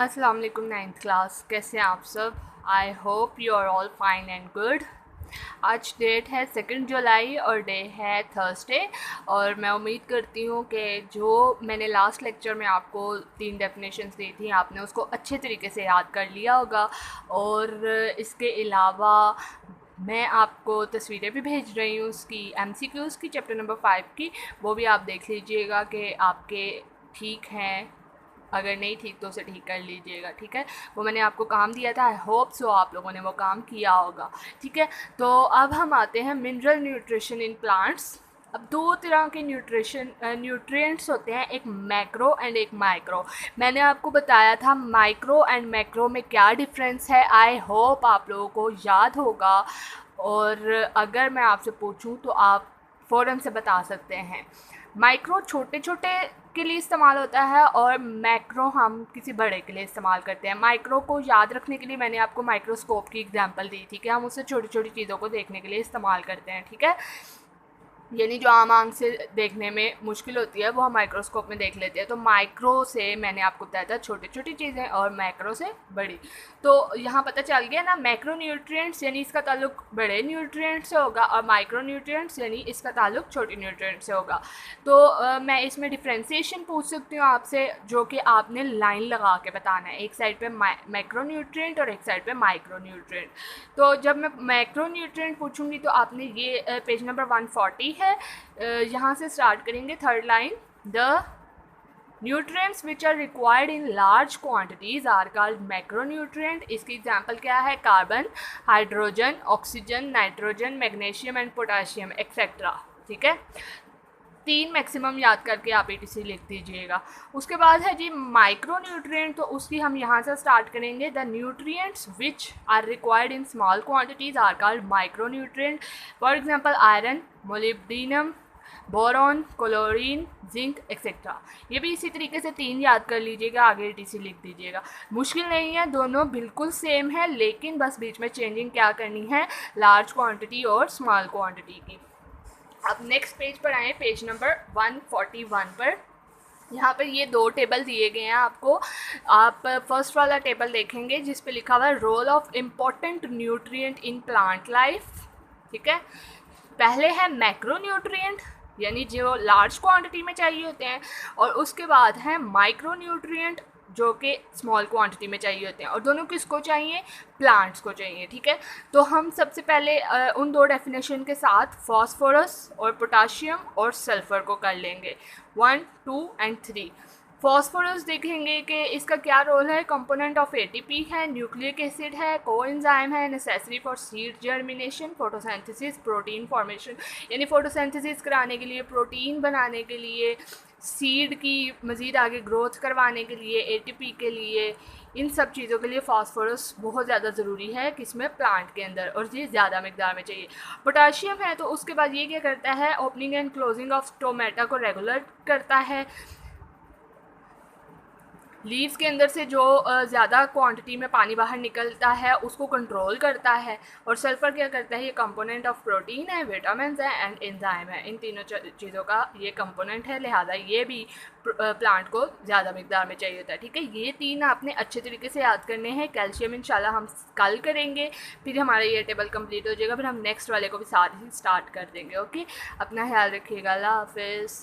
अस्सलाम वालेकुम ninth class, कैसे हैं आप सब। I hope you are all fine and good. आज डेट है 2 जुलाई और डे है थर्सडे। और मैं उम्मीद करती हूँ कि जो मैंने लास्ट लेक्चर में आपको 3 डेफिनेशंस दी थी आपने उसको अच्छे तरीके से याद कर लिया होगा। और इसके अलावा मैं आपको तस्वीरें भी भेज रही हूँ उसकी MCQs की चैप्टर नंबर 5 की, वो भी आप देख लीजिएगा कि आपके ठीक हैं। अगर नहीं ठीक तो उसे ठीक कर लीजिएगा, ठीक है। वो मैंने आपको काम दिया था, आई होप सो आप लोगों ने वो काम किया होगा, ठीक है। तो अब हम आते हैं मिनरल न्यूट्रिशन इन प्लांट्स। अब 2 तरह के न्यूट्रिएंट्स होते हैं, एक मैक्रो एंड एक माइक्रो। मैंने आपको बताया था माइक्रो एंड मैक्रो में क्या डिफरेंस है, आई होप आप लोगों को याद होगा। और अगर मैं आपसे पूछूं तो आप फ़ौरन से बता सकते हैं। माइक्रो छोटे छोटे के लिए इस्तेमाल होता है और मैक्रो हम किसी बड़े के लिए इस्तेमाल करते हैं। माइक्रो को याद रखने के लिए मैंने आपको माइक्रोस्कोप की एग्जांपल दी थी कि हम उससे छोटी छोटी चीज़ों को देखने के लिए इस्तेमाल करते हैं, ठीक है। यानी जो आम आंख से देखने में मुश्किल होती है वो हम माइक्रोस्कोप में देख लेते हैं। तो माइक्रो से मैंने आपको बताया था छोटी छोटी चीज़ें और मैक्रो से बड़ी। तो यहाँ पता चल गया ना, मैक्रो न्यूट्रिएंट्स यानी इसका ताल्लुक बड़े न्यूट्रिएंट से होगा और माइक्रो न्यूट्रिएंट्स यानी इसका ताल्लुक छोटे न्यूट्रिएंट से होगा। तो मैं इसमें डिफ्रेंसिएशन पूछ सकती हूँ आपसे, जो कि आपने लाइन लगा के बताना है। एक साइड पे मैक्रो न्यूट्रिएंट और एक साइड पे माइक्रो न्यूट्रिएंट। तो जब मैं मैक्रो न्यूट्रिएंट पूछूंगी तो आपने ये पेज नंबर 140 है, यहाँ से स्टार्ट करेंगे, third line. The nutrients which are required in large quantities are called macronutrient. इसकी एग्जांपल क्या है? Carbon, hydrogen, oxygen, nitrogen, magnesium and potassium etcetera, ठीक है। 3 मैक्सिमम याद करके आप ETC लिख दीजिएगा। उसके बाद है जी माइक्रो न्यूट्रिएंट, तो उसकी हम यहाँ से स्टार्ट करेंगे। The nutrients which are required in small quantities are called micro nutrient. For example iron, molybdenum, boron, chlorine, zinc etcetera. ये भी इसी तरीके से 3 याद कर लीजिएगा, आगे ETC लिख दीजिएगा। मुश्किल नहीं है, दोनों बिल्कुल सेम है, लेकिन बस बीच में चेंजिंग क्या करनी है, लार्ज क्वांटिटी और स्मॉल क्वांटिटी की। अब नेक्स्ट पेज पर आए, पेज नंबर 141 पर। यहाँ पर ये 2 टेबल दिए गए हैं आपको। आप फर्स्ट वाला टेबल देखेंगे जिस पे लिखा हुआ है role of important nutrient in plant life, ठीक है। पहले है मैक्रो न्यूट्रिएंट यानी जो लार्ज क्वांटिटी में चाहिए होते हैं, और उसके बाद है माइक्रो न्यूट्रिएंट जो कि स्मॉल क्वांटिटी में चाहिए होते हैं। और दोनों किसको चाहिए? प्लांट्स को चाहिए, ठीक है। तो हम सबसे पहले उन 2 डेफिनेशन के साथ फॉस्फोरस और पोटाशियम और सल्फ़र को कर लेंगे, 1, 2 एंड 3। फॉस्फोरस देखेंगे कि इसका क्या रोल है, कंपोनेंट ऑफ ATP है, न्यूक्लिक एसिड है, कोएंजाइम है, necessary for seed germination, photosynthesis, protein formation. यानी फोटोसिंथेसिस कराने के लिए, प्रोटीन बनाने के लिए, सीड की मज़ीद आगे ग्रोथ करवाने के लिए, ATP के लिए, इन सब चीज़ों के लिए फ़ॉस्फोरस बहुत ज़्यादा ज़रूरी है किसमें, प्लांट के अंदर, और ये ज़्यादा मकदार में चाहिए। पोटाशियम है तो उसके बाद ये क्या करता है, opening and closing of stomata को रेगुलर करता है। लीव्स के अंदर से जो ज़्यादा क्वांटिटी में पानी बाहर निकलता है उसको कंट्रोल करता है। और सल्फ़र क्या करता है, ये कंपोनेंट ऑफ प्रोटीन है, विटामिन है एंड एंजाइम है। इन तीनों चीज़ों का ये कंपोनेंट है, लिहाजा ये भी प्लांट को ज़्यादा मिकदार में चाहिए होता है, ठीक है। ये 3 आपने अच्छे तरीके से याद करने हैं। कैल्शियम इंशाल्लाह हम कल करेंगे, फिर हमारा ये टेबल कंप्लीट हो जाएगा, फिर हम नेक्स्ट वाले को भी साथ ही स्टार्ट कर देंगे। ओके, अपना ख्याल रखिएगा, अल्लाह हाफिज़।